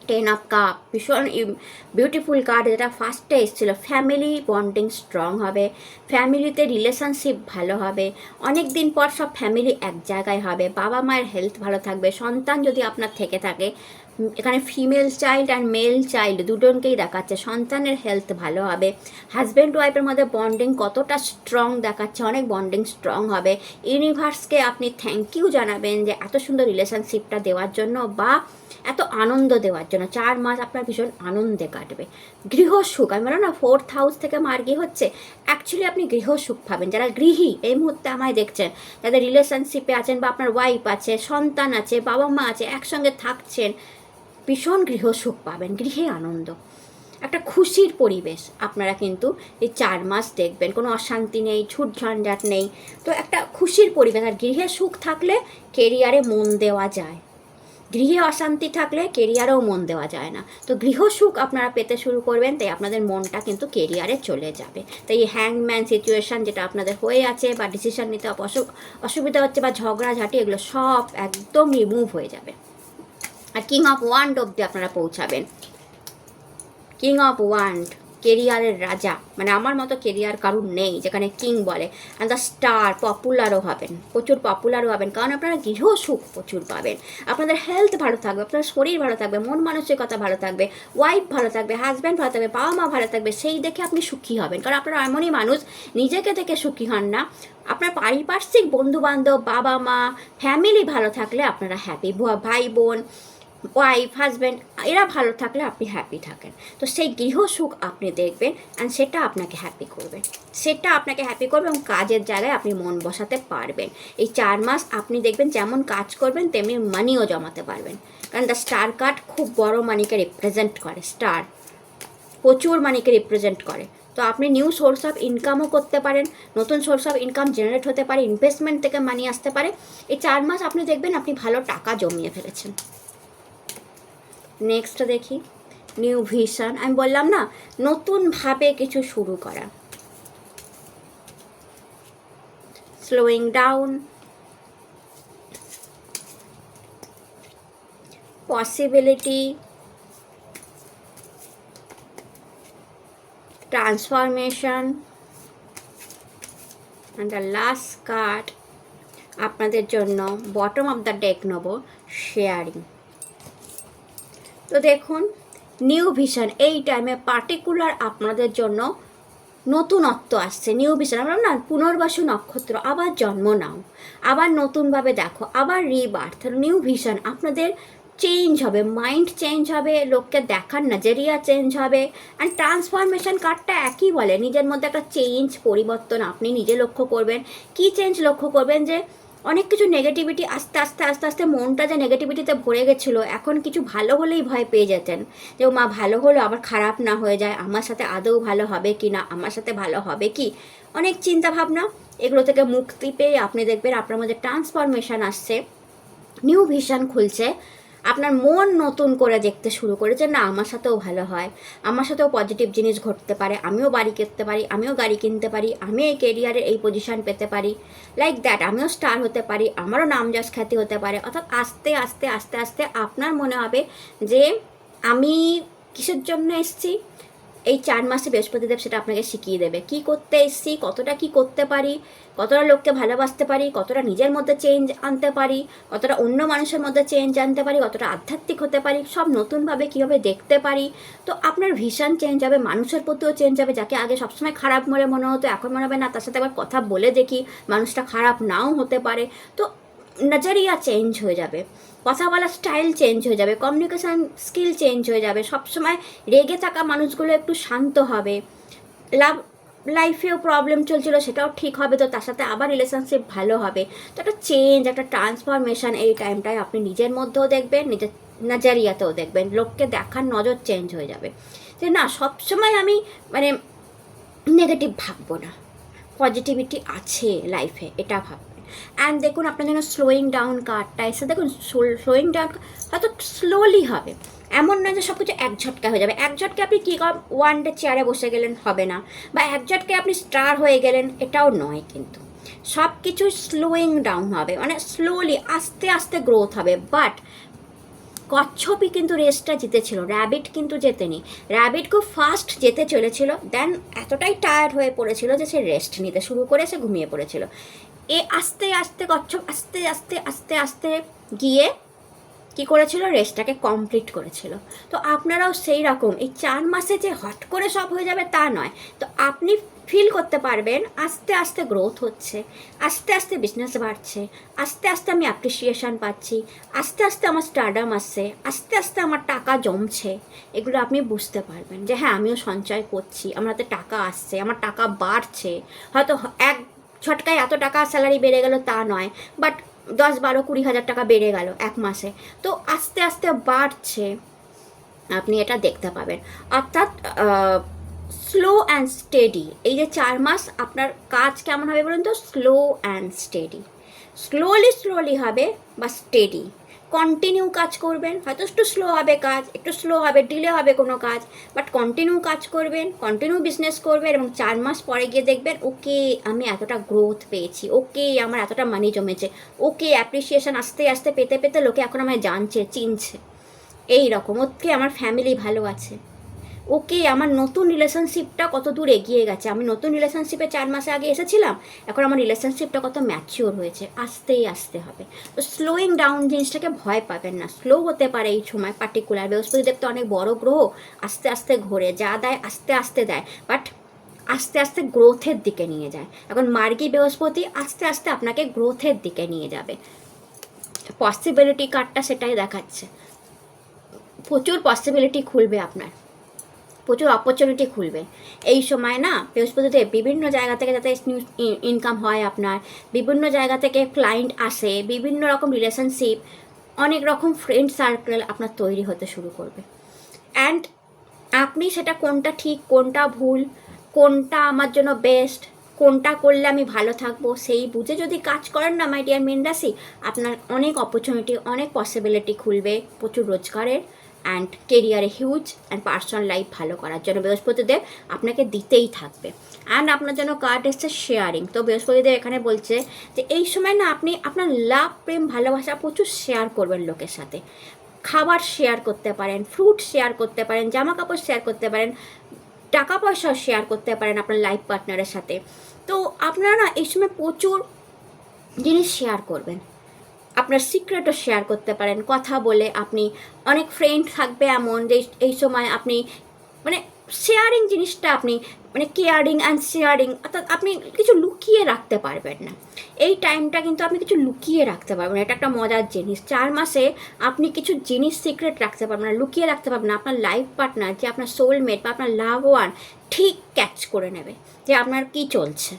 10 অফ কাপ ভীষণ বিউটিফুল কার্ড, যেটা ফার্স্টে এসেছিলো। ফ্যামিলি বন্ডিং স্ট্রং হবে, ফ্যামিলিতে রিলেশনশিপ ভালো হবে, অনেক দিন পর সব ফ্যামিলি এক জায়গায় হবে, বাবা মায়ের হেলথ ভালো থাকবে, সন্তান যদি আপনার থেকে থাকে, এখানে ফিমেল চাইল্ড আর মেল চাইল্ড দুজনকেই দেখাচ্ছে, সন্তানের হেলথ ভালো হবে। হাজব্যান্ড ওয়াইফের মধ্যে বন্ডিং কতটা স্ট্রং দেখাচ্ছে, অনেক বন্ডিং স্ট্রং হবে। ইউনিভার্সকে আপনি থ্যাংক ইউ জানাবেন যে এত সুন্দর রিলেশনশিপটা দেওয়ার জন্য, বা এত আনন্দ দেওয়ার জন্য। 4 মাস আপনার ভীষণ আনন্দে কাটবে। গৃহসুখ, আমি বলো না 4th হাউস থেকে মার্গী হচ্ছে, অ্যাকচুয়ালি আপনি গৃহসুখ পাবেন। যারা গৃহী এই মুহূর্তে আমায় দেখছেন, যাদের রিলেশনশিপে আছেন, বা আপনার ওয়াইফ আছে, সন্তান আছে, বাবা মা আছে, একসঙ্গে থাকছেন, ভীষণ গৃহসুখ পাবেন, গৃহে আনন্দ, একটা খুশির পরিবেশ আপনারা কিন্তু এই 4 মাস দেখবেন। কোনো অশান্তি নেই, ছুট ঝঞ্ঝাট নেই, তো একটা খুশির পরিবেশ। আর গৃহে সুখ থাকলে কেরিয়ারে মন দেওয়া যায়, গৃহে অশান্তি থাকলে কেরিয়ারেও মন দেওয়া যায় না। তো গৃহসুখ আপনারা পেতে শুরু করবেন, তাই আপনাদের মনটা কিন্তু কেরিয়ারে চলে যাবে। তাই এই হ্যাংম্যান সিচুয়েশান যেটা আপনাদের হয়ে আছে, বা ডিসিশন নিতে অসুবিধা হচ্ছে, বা ঝগড়াঝাটি, এগুলো সব একদম রিমুভ হয়ে যাবে। আর কিং অফ ওয়ান্ড অবধি আপনারা পৌঁছাবেন। কিং অফ ওয়ান্ড, কেরিয়ারের রাজা, মানে আমার মতো কেরিয়ার কারুর নেই, যেখানে কিং বলে। অ্যান্ড দ্য স্টার, পপুলারও হবেন, প্রচুর পপুলারও হবেন, কারণ আপনারা গৃহসুখ প্রচুর পাবেন। আপনাদের হেলথ ভালো থাকবে, আপনার শরীর ভালো থাকবে, মন মানসিকতা ভালো থাকবে, ওয়াইফ ভালো থাকবে, হাজব্যান্ড ভালো থাকবে, বাবা মা ভালো থাকবে, সেই দেখে আপনি সুখী হবেন। কারণ আপনারা এমনই মানুষ, নিজেকে দেখে সুখী হন না, আপনার পারিপার্শ্বিক বন্ধুবান্ধব, বাবা মা, ফ্যামিলি ভালো থাকলে আপনারা হ্যাপি, ভাই বোন, ওয়াইফ, হাজব্যান্ড, এরা ভালো থাকলে আপনি হ্যাপি থাকেন। তো সেই গৃহসুখ আপনি দেখবেন, অ্যান্ড সেটা আপনাকে হ্যাপি করবে, সেটা আপনাকে হ্যাপি করবে, এবং কাজের জায়গায় আপনি মন বসাতে পারবেন। এই 4 মাস আপনি দেখবেন যেমন কাজ করবেন তেমনি মানিও জমাতে পারবেন, কারণ দ্য স্টার কার্ড খুব বড় মানিকে রিপ্রেজেন্ট করে। স্টার প্রচুর মানিকে রিপ্রেজেন্ট করে। তো আপনি নিউ সোর্স অফ ইনকামও করতে পারেন, নতুন সোর্স অফ ইনকাম জেনারেট হতে পারে, ইনভেস্টমেন্ট থেকে মানি আসতে পারে। এই 4 মাস আপনি দেখবেন আপনি ভালো টাকা জমিয়ে ফেলেছেন। নেক্সট দেখি নিউ ভিশন। আমি বললাম না, নতুনভাবে কিছু শুরু করা, slowing down, possibility, transformation, and the last card আপনাদের জন্য বটম অফ দ্য ডেক নেব, শেয়ারিং। তো দেখুন, নিউ ভিশন এই টাইমে পার্টিকুলার আপনাদের জন্য নতুনত্ব আসছে, নিউ ভিশন। আমরা না পুনর্বাসু নক্ষত্র, আবার জন্ম নাও, আবার নতুনভাবে দেখো, আবার রিবার্থ, নিউ ভিশন। আপনাদের চেঞ্জ হবে, মাইন্ড চেঞ্জ হবে, লোককে দেখার নজরিয়া চেঞ্জ হবে। অ্যান্ড ট্রান্সফরমেশন কার্ডটা একই বলে, নিজের মধ্যে একটা চেঞ্জ, পরিবর্তন আপনি নিজে লক্ষ্য করবেন। কি চেঞ্জ লক্ষ্য করবেন? যে অনেক কিছু নেগেটিভিটি আস্তে আস্তে আস্তে আস্তে মনটা যে নেগেটিভিটিতে ভরে গেছিলো, এখন কিছু ভালো হলেই ভয় পেয়ে যেতেন যে ও মা ভালো হলো আবার খারাপ না হয়ে যায়, আমার সাথে আদৌ ভালো হবে কি না, আমার সাথে ভালো হবে কি, অনেক চিন্তা ভাবনা। এগুলো থেকে মুক্তি পেয়ে আপনি দেখবেন আপনার মধ্যে ট্রান্সফরমেশন আসছে, নিউ ভিশন খুলছে, আপনার মন নতুন করে দেখতে শুরু করেছে, না আমার সাথেও ভালো হয়, আমার সাথেও পজিটিভ জিনিস ঘটতে পারে, আমিও বাড়ি কিনতে পারি, আমিও গাড়ি কিনতে পারি, আমি এই কেরিয়ারে এই পজিশন পেতে পারি, লাইক দ্যাট, আমিও স্টার হতে পারি, আমারও নাম যশ খ্যাতি হতে পারে। অর্থাৎ আস্তে আস্তে আস্তে আস্তে আপনার মনে হবে যে আমি কিসের জন্য এসেছি। এই 4 মাসে বৃহস্পতিদেব সেটা আপনাকে শিখিয়ে দেবে, কি করতে এসেছি, কতটা কি করতে পারি, কতটা লোককে ভালোবাসতে পারি, কতটা নিজের মধ্যে চেঞ্জ আনতে পারি, কতটা অন্য মানুষের মধ্যে চেঞ্জ আনতে পারি, কতটা আধ্যাত্মিক হতে পারি, সব নতুনভাবে কীভাবে দেখতে পারি। তো আপনার ভিশন চেঞ্জ হবে, মানুষের প্রতিও চেঞ্জ হবে। যাকে আগে সবসময় খারাপ মনে হতো, এখন মনে হবে না তার সাথে আবার কথা বলে দেখি, মানুষটা খারাপ নাও হতে পারে। তো নজরিয়া চেঞ্জ হয়ে যাবে, কথা বলার স্টাইল চেঞ্জ হয়ে যাবে, কমিউনিকেশান স্কিল চেঞ্জ হয়ে যাবে। সবসময় রেগে থাকা মানুষগুলো একটু শান্ত হবে, লাইফেও প্রবলেম চলছিল সেটাও ঠিক হবে, তো তার সাথে আবার রিলেশনশিপ ভালো হবে। তো একটা চেঞ্জ, একটা ট্রান্সফরমেশন এই টাইমটায় আপনি নিজের মধ্যেও দেখবেন, নিজের নজরিয়াতেও দেখবেন, লোককে দেখার নজর চেঞ্জ হয়ে যাবে যে না সবসময় আমি মানে নেগেটিভ ভাববো না, পজিটিভিটি আছে লাইফে, এটা ভাববেন। অ্যান্ড দেখুন আপনার জন্য স্লোয়িং ডাউন কার্ডটা এসে, দেখুন স্লোয়িং ডাউন হয়তো স্লোলি হবে, এমন নয় যে সব কিছু এক ঝটকা হয়ে যাবে। এক ঝটকে আপনি কী করেন, ওয়ান ডে চেয়ারে বসে গেলেন, হবে না। বা এক ঝটকে আপনি স্টার হয়ে গেলেন, এটাও নয়। কিন্তু সব কিছু স্লোয়িং ডাউন হবে, মানে স্লোলি আস্তে আস্তে গ্রোথ হবে। বাট কচ্ছপই কিন্তু রেসটা জিতেছিল, র্যাবিট কিন্তু জেতেনি। র্যাবিট খুব ফাস্ট যেতে চলেছিল, দেন এতটাই টায়ার্ড হয়ে পড়েছিল যে সে রেস্ট নিতে শুরু করে সে ঘুমিয়ে পড়েছিল। আস্তে আস্তে কচ্ছপ আস্তে আস্তে আস্তে আস্তে গিয়ে কী করেছিল, রেসটাকে কমপ্লিট করেছিল। তো আপনারাও সেই রকম এই 4 মাসে যে হট করে সব হয়ে যাবে তা নয়। তো আপনি ফিল করতে পারবেন আস্তে আস্তে গ্রোথ হচ্ছে, আস্তে আস্তে বিজনেস বাড়ছে, আস্তে আস্তে আমি অ্যাপ্রিসিয়েশন পাচ্ছি, আস্তে আস্তে আমার স্টারডাম আসছে, আস্তে আস্তে আমার টাকা জমছে। এগুলো আপনি বুঝতে পারবেন যে হ্যাঁ আমিও সঞ্চয় করছি, আমার হাতে টাকা আসছে, আমার টাকা বাড়ছে। হয়তো এক ঝটকায় এত টাকা স্যালারি বেড়ে গেল তা নয়, বাট 10, 12, 20 হাজার টাকা বেড়ে গেল এক মাসে, তো আস্তে আস্তে বাড়ছে, আপনি এটা দেখতে পাবেন। অর্থাৎ স্লো অ্যান্ড স্টেডি, এই যে 4 মাস আপনার কাজ কেমন হবে বলুন তো, স্লো অ্যান্ড স্টেডি, স্লোলি হবে বা স্টেডি, কন্টিনিউ কাজ করবেন। হয়তো একটু স্লো হবে কাজ, একটু স্লো হবে, ডিলে হবে কোনো কাজ, বাট কন্টিনিউ কাজ করবেন, কন্টিনিউ বিজনেস করবেন, এবং 4 মাস পরে গিয়ে দেখবেন ওকে আমি এতটা গ্রোথ পেয়েছি, ওকে আমার এতটা মানি জমেছে, ওকে অ্যাপ্রিসিয়েশন আস্তে আস্তে পেতে পেতে লোকে এখন আমায় জানছে, চিনছে, এই রকম, ওকে আমার ফ্যামিলি ভালো আছে, ওকে আমার নতুন রিলেশনশিপটা কত দূর এগিয়ে গেছে, আমি নতুন রিলেশনশিপে 4 মাসে আগে এসেছিলাম, এখন আমার রিলেশনশিপটা কত ম্যাচিওর হয়েছে, আস্তেই আস্তে হবে। তো স্লোয়িং ডাউন জিনিসটাকে ভয় পাবেন না, স্লো হতে পারে এই সময় পার্টিকুলার। বৃহস্পতিদেব তো অনেক বড় গ্রহ, আস্তে আস্তে ঘোরে, যা দেয় আস্তে আস্তে দেয়, বাট আস্তে আস্তে গ্রোথের দিকে নিয়ে যায়। এখন মার্গী বৃহস্পতি আস্তে আস্তে আপনাকে গ্রোথের দিকে নিয়ে যাবে। পসিবিলিটি কার্ডটা সেটাই দেখাচ্ছে, প্রচুর পসিবিলিটি খুলবে আপনার, প্রচুর অপরচুনিটি খুলবে এই সময়। না বৃহস্পতিতে বিভিন্ন জায়গা থেকে যাতে ইনকাম হয় আপনার, বিভিন্ন জায়গা থেকে ক্লায়েন্ট আসে, বিভিন্ন রকম রিলেশনশিপ, অনেক রকম ফ্রেন্ড সার্কেল আপনার তৈরি হতে শুরু করবে। অ্যান্ড আপনি সেটা কোনটা ঠিক কোনটা ভুল, কোনটা আমার জন্য বেস্ট, কোনটা করলে আমি ভালো থাকবো, সেই বুঝে যদি কাজ করেন না মাই ডিয়ার মীন রাশি, আপনার অনেক অপরচুনিটি, অনেক পসিবিলিটি খুলবে প্রচুর রোজগারের, অ্যান্ড কেরিয়ারে হিউজ, অ্যান্ড পার্সোনাল লাইফ ভালো করার জন্য বৃহস্পতিদেব আপনাকে দিতেই থাকবে। অ্যান্ড আপনার জন্য কার্ড এসছে শেয়ারিং। তো বৃহস্পতিদেব এখানে বলছে যে এই সময় না আপনি আপনার লাভ, প্রেম, ভালোবাসা প্রচুর শেয়ার করবেন লোকের সাথে, খাবার শেয়ার করতে পারেন, ফ্রুট শেয়ার করতে পারেন, জামা কাপড় শেয়ার করতে পারেন, টাকা পয়সাও শেয়ার করতে পারেন আপনার লাইফ পার্টনারের সাথে। তো আপনারা না এই সময় প্রচুর জিনিস শেয়ার করবেন, আপনার সিক্রেটও শেয়ার করতে পারেন কথা বলে। আপনি অনেক ফ্রেন্ড থাকবে এমন যে এই সময় আপনি মানে শেয়ারিং জিনিসটা আপনি মানে কেয়ারিং অ্যান্ড শেয়ারিং, অর্থাৎ আপনি কিছু লুকিয়ে রাখতে পারবেন না। এই টাইমটা কিন্তু আপনি কিছু লুকিয়ে রাখতে পারবেন না, এটা একটা মজার জিনিস। 4 মাসে আপনি কিছু জিনিস সিক্রেট রাখতে পারবেন না, লুকিয়ে রাখতে পারবেন না। আপনার লাইফ পার্টনার, যে আপনার সোলমেট বা আপনার লাভ ওয়ান, ঠিক ক্যাচ করে নেবে যে আপনার কী চলছে।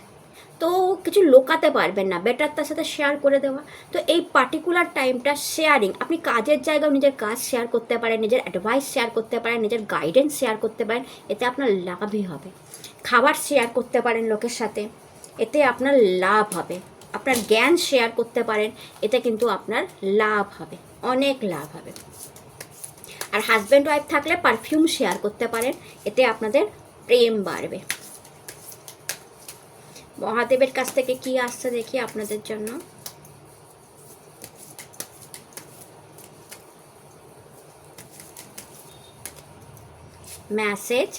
তো কিছু লোকাতে পারবেন না, বেটার তার সাথে শেয়ার করে দেওয়া। তো এই পার্টিকুলার টাইমটা শেয়ারিং, আপনি কাজের জায়গায় নিজের কাজ শেয়ার করতে পারেন, নিজের অ্যাডভাইস শেয়ার করতে পারেন, নিজের গাইডেন্স শেয়ার করতে পারেন, এতে আপনার লাভই হবে। খাবার শেয়ার করতে পারেন লোকের সাথে, এতে আপনার লাভ হবে। আপনার জ্ঞান শেয়ার করতে পারেন, এতে কিন্তু আপনার লাভ হবে, অনেক লাভ হবে। আর হাজব্যান্ড ওয়াইফ থাকলে পারফিউম শেয়ার করতে পারেন, এতে আপনাদের প্রেম বাড়বে। মহাদেবের কাছ থেকে কি আসছে দেখি আপনাদের জন্য। Message,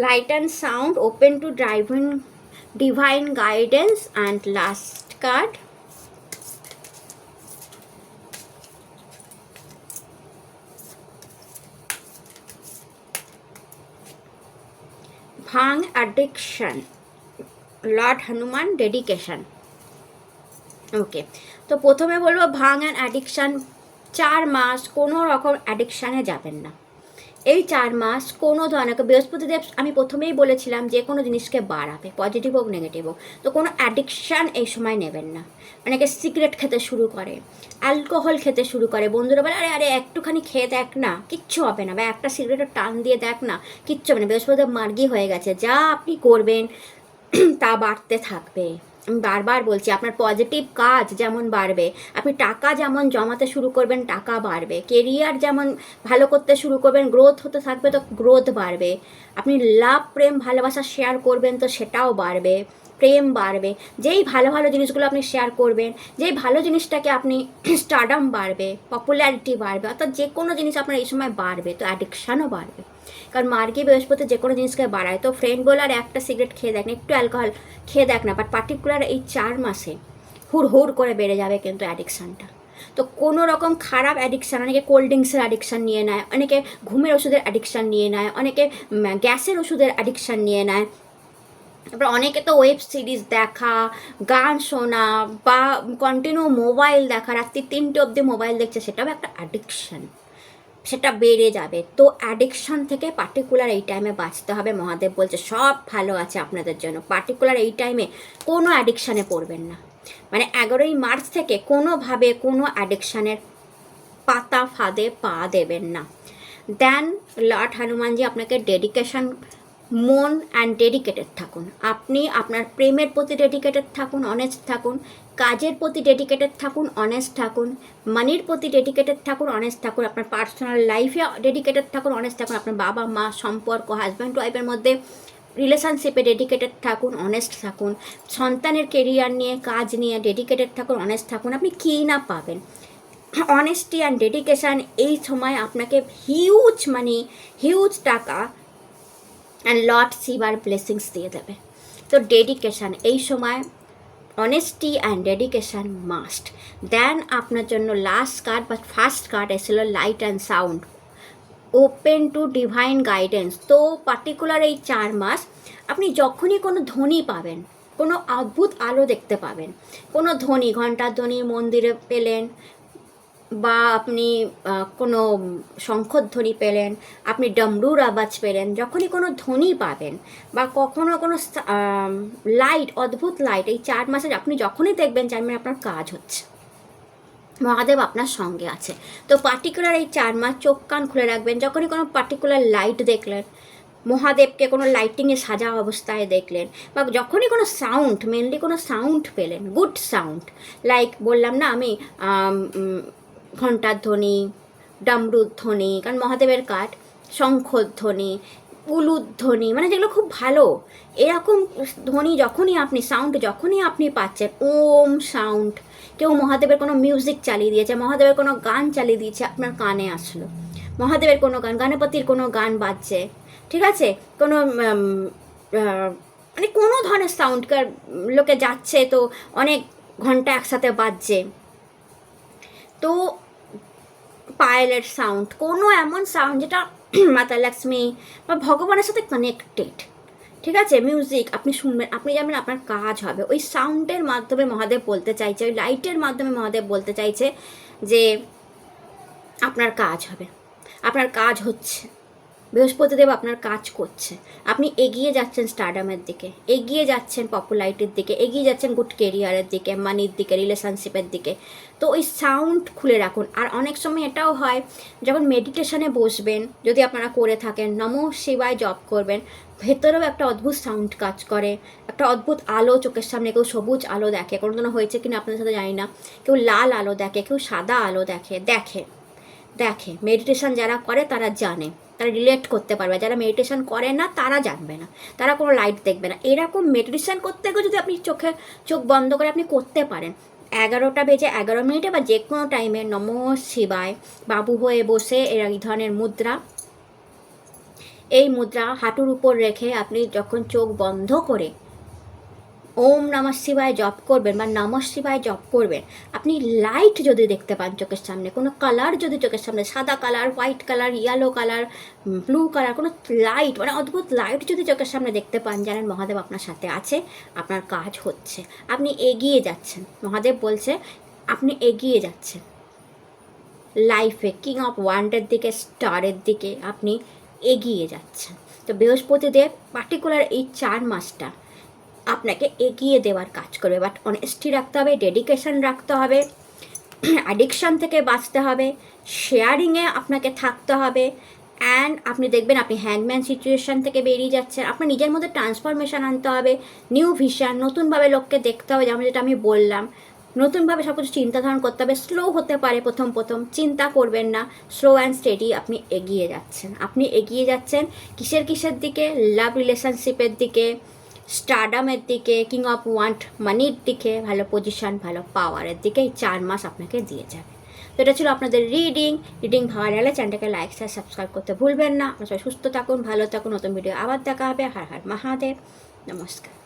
light and sound, open to divine guidance, and last card ভাং অ্যাডিকশন, লর্ড হনুমান ডেডিকেশন। ওকে, তো প্রথমে বলবো ভাং অ্যান্ড অ্যাডিকশান। 4 মাস কোনো রকম অ্যাডিকশানে যাবেন না। এই 4 মাস কোনো ধরনের, বৃহস্পতিদেব আমি প্রথমেই বলেছিলাম যে কোনো জিনিসকে বাড়াবে, পজিটিভ হোক নেগেটিভ হোক। তো কোনো অ্যাডিকশান এই সময় নেবেন না। অনেকে সিগারেট খেতে শুরু করে, অ্যালকোহল খেতে শুরু করে, বন্ধুরা বলে আরে আরে একটুখানি খেয়ে দেখ না, কিচ্ছু হবে না, বা একটা সিগারেটের টান দিয়ে দেখ না, কিচ্ছু হবে না। বৃহস্পতিদেব মার্গী হয়ে গেছে, যা আপনি করবেন তা বাড়তে থাকবে। আমি বারবার বলছি, আপনার পজিটিভ কাজ যেমন বাড়বে, আপনি টাকা যেমন জমাতে শুরু করবেন, টাকা বাড়বে। কেরিয়ার যেমন ভালো করতে শুরু করবেন, গ্রোথ হতে থাকবে, তো গ্রোথ বাড়বে। আপনি লাভ, প্রেম, ভালোবাসা শেয়ার করবেন, তো সেটাও বাড়বে, প্রেম বাড়বে। যেই ভালো ভালো জিনিসগুলো আপনি শেয়ার করবেন, যেই ভালো জিনিসটাকে আপনি স্টারডাম বাড়বে, পপুলারিটি বাড়বে, অর্থাৎ যে কোনো জিনিস আপনার এই সময় বাড়বে, তো অ্যাডিকশানও বাড়বে। কারণ মার্গী বৃহস্পতি যে কোনো জিনিসকে বাড়ায়। তো ফ্রেন্ড বলে আর একটা সিগারেট খেয়ে দেখ না, একটু অ্যালকোহল খেয়ে দেখ না, বাট পার্টিকুলার এই 4 মাসে হুড় করে বেড়ে যাবে কিন্তু অ্যাডিকশানটা। তো কোনো রকম খারাপ অ্যাডিকশান, অনেকে কোল্ড ড্রিঙ্কসের অ্যাডিকশান নিয়ে নেয়, অনেকে ঘুমের ওষুধের অ্যাডিকশান নিয়ে নেয়, অনেকে গ্যাসের ওষুধের অ্যাডিকশান নিয়ে নেয়, তারপর অনেকে তো ওয়েব সিরিজ দেখা, গান শোনা, বা কন্টিনিউ মোবাইল দেখা, রাত্রি 3টে অবধি মোবাইল দেখছে, সেটাও একটা অ্যাডিকশান, সেটা বেড়ে যাবে। তো অ্যাডিকশন থেকে পার্টিকুলার এই টাইমে বাঁচতে হবে। মহাদেব বলছে সব ভালো আছে আপনাদের জন্য, পার্টিকুলার এই টাইমে কোনো অ্যাডিকশানে পড়বেন না। মানে 11ই মার্চ থেকে কোনোভাবে কোনো অ্যাডিকশানের পাতা ফাঁদে পা দেবেন না। দেন লর্ড হনুমানজি আপনাকে ডেডিকেশন, মন অ্যান্ড ডেডিকেটেড থাকুন। আপনি আপনার প্রেমের প্রতি ডেডিকেটেড থাকুন, অনেস্ট থাকুন, কাজের প্রতি ডেডিকেটেড থাকুন, অনেস্ট থাকুন, মানির প্রতি ডেডিকেটেড থাকুন, অনেস্ট থাকুন, আপনার পার্সোনাল লাইফে ডেডিকেটেড থাকুন, অনেস্ট থাকুন, আপনার বাবা মা সম্পর্ক, হাজব্যান্ড ওয়াইফের মধ্যে রিলেশনশিপে ডেডিকেটেড থাকুন, অনেস্ট থাকুন, সন্তানের কেরিয়ার নিয়ে, কাজ নিয়ে ডেডিকেটেড থাকুন, অনেস্ট থাকুন। আপনি কী না পাবেন, অনেস্টি অ্যান্ড ডেডিকেশান এই সময় আপনাকে হিউজ মানি, হিউজ টাকা অ্যান্ড লট শিবার ব্লেসিংস দিয়ে দেবে। তো ডেডিকেশান এই সময়, অনেস্টি অ্যান্ড ডেডিকেশান মাস্ট। দেন আপনার জন্য লাস্ট কার্ড বা ফার্স্ট কার্ড এসেছিলো light and sound, open to divine guidance. তো পার্টিকুলার এই 4 মাস আপনি যখনই কোনো ধ্বনি পাবেন, কোনো অদ্ভুত আলো দেখতে পাবেন, কোনো ধ্বনি, ঘণ্টার ধ্বনি মন্দিরে পেলেন, বা আপনি কোনো শঙ্খধ্বনি পেলেন, আপনি ডমরুর আওয়াজ পেলেন, যখনই কোনো ধ্বনি পাবেন, বা কখনো কোনো লাইট, অদ্ভুত লাইট, এই 4 মাসে আপনি যখনই দেখবেন জানবেন আপনার কাজ হচ্ছে, মহাদেব আপনার সঙ্গে আছে। তো পার্টিকুলার এই 4 মাস চোখ কান খুলে রাখবেন। যখনই কোনো পার্টিকুলার লাইট দেখলেন, মহাদেবকে কোনো লাইটিংয়ে সাজা অবস্থায় দেখলেন, বা যখনই কোনো সাউন্ড, মেনলি কোনো সাউন্ড পেলেন, গুড সাউন্ড, লাইক বললাম না আমি ঘণ্টার ধ্বনি, ডামরুর ধ্বনি, কারণ মহাদেবের কাঠ, শঙ্খধ্বনি, উলুধ্বনি, মানে যেগুলো খুব ভালো, এরকম ধ্বনি যখনই আপনি, সাউন্ড যখনই আপনি পাচ্ছেন, ওম সাউন্ড, কেউ মহাদেবের কোনো মিউজিক চালিয়ে দিয়েছে, মহাদেবের কোনো গান চালিয়ে দিয়েছে, আপনার কানে আসলো, মহাদেবের কোনো গান, গণপতির কোনো গান বাজছে, ঠিক আছে, কোনো মানে কোনো ধরনের সাউন্ডকার লোকে যাচ্ছে, তো অনেক ঘন্টা একসাথে বাজছে, তো পায়েলের সাউন্ড, কোনো এমন সাউন্ড যেটা মাতা লক্ষ্মী বা ভগবানের সাথে কানেক্টেড, ঠিক আছে? মিউজিক আপনি শুনবেন, আপনি জানবেন আপনার কাজ হবে। ওই সাউন্ডের মাধ্যমে মহাদেব বলতে চাইছে, ওই লাইটের মাধ্যমে মহাদেব বলতে চাইছে যে আপনার কাজ হবে, আপনার কাজ হচ্ছে, বৃহস্পতিদেব আপনার কাজ করছে, আপনি এগিয়ে যাচ্ছেন স্টারডামের দিকে, এগিয়ে যাচ্ছেন পপুলারিটির দিকে, এগিয়ে যাচ্ছেন গুড কেরিয়ারের দিকে, মানির দিকে, রিলেশনশিপের দিকে। তো ওই সাউন্ড খুলে রাখুন। আর অনেক সময় এটাও হয়, যখন মেডিটেশনে বসবেন, যদি আপনারা করে থাকেন, নমঃ শিবায় জপ করবেন, ভেতরেও একটা অদ্ভুত সাউন্ড কাজ করে, একটা অদ্ভুত আলো চোখের সামনে, কেউ সবুজ আলো দেখে, কোনো দিনও হয়েছে কিনা আপনাদের সাথে জানি না, কেউ লাল আলো দেখে, কেউ সাদা আলো দেখে, দেখে দেখে মেডিটেশন যারা করে তারা জানে, তারা রিলেট করতে পারবে। যারা মেডিটেশন করে না তারা জানবে না, তারা কোনো লাইট দেখবে না। এরকম মেডিটেশন করতে গেলে যদি আপনি চোখ বন্ধ করে আপনি করতে পারেন, 11টা বেজে 11 মিনিটে বা যে কোনো টাইমে নমঃ শিবায় বাবু হয়ে বসে এই ধরনের মুদ্রা, এই মুদ্রা হাঁটুর উপর রেখে আপনি যখন চোখ বন্ধ করে ওম নমঃ শিবায় জপ করবেন বা নমঃ শিবায় জপ করবেন, আপনি লাইট যদি দেখতে পান চোখের সামনে, কোনো কালার যদি চোখের সামনে, সাদা colour, white colour, yellow colour, blue colour, কোনো লাইট মানে অদ্ভুত লাইট যদি চোখের সামনে দেখতে পান, জানেন মহাদেব আপনার সাথে আছে, আপনার কাজ হচ্ছে, আপনি এগিয়ে যাচ্ছেন। মহাদেব বলছে আপনি এগিয়ে যাচ্ছেন লাইফে, কিং অফ ওয়ান্ডের দিকে, স্টারের দিকে আপনি এগিয়ে যাচ্ছেন। তো বৃহস্পতিদেব পার্টিকুলার এই 4 মাসটা আপনাকে এগিয়ে দেওয়ার কাজ করবে। বাট অনেস্টি রাখতে হবে, ডেডিকেশন রাখতে হবে, অ্যাডিকশান থেকে বাঁচতে হবে, শেয়ারিংয়ে আপনাকে থাকতে হবে। অ্যান্ড আপনি দেখবেন আপনি হ্যাংম্যান সিচুয়েশান থেকে বেরিয়ে যাচ্ছেন। আপনার নিজের মধ্যে ট্রান্সফরমেশান আনতে হবে, নিউ ভিশন, নতুনভাবে লোককে দেখতে হবে, যেমন যেটা আমি বললাম, নতুনভাবে সব কিছু চিন্তাধারণ করতে হবে। স্লো হতে পারে প্রথম চিন্তা করবেন না, স্লো অ্যান্ড স্টেডি আপনি এগিয়ে যাচ্ছেন। আপনি এগিয়ে যাচ্ছেন কিসের দিকে? লাভ রিলেশনশিপের দিকে, স্টারডামের দিকে, কিং অফ ওয়ান্ট মানির দিকে, ভালো পজিশন, ভালো পাওয়ারের দিকে এই 4 মাস আপনাকে দিয়ে যাবে। তো এটা ছিল আপনাদের রিডিং ভালো লাগলে চ্যানেলটাকে লাইক শেয়ার সাবস্ক্রাইব করতে ভুলবেন না। আপনারা সবাই সুস্থ থাকুন, ভালো থাকুন, নতুন ভিডিও আবার দেখা হবে। হর হর মহাদেব, নমস্কার।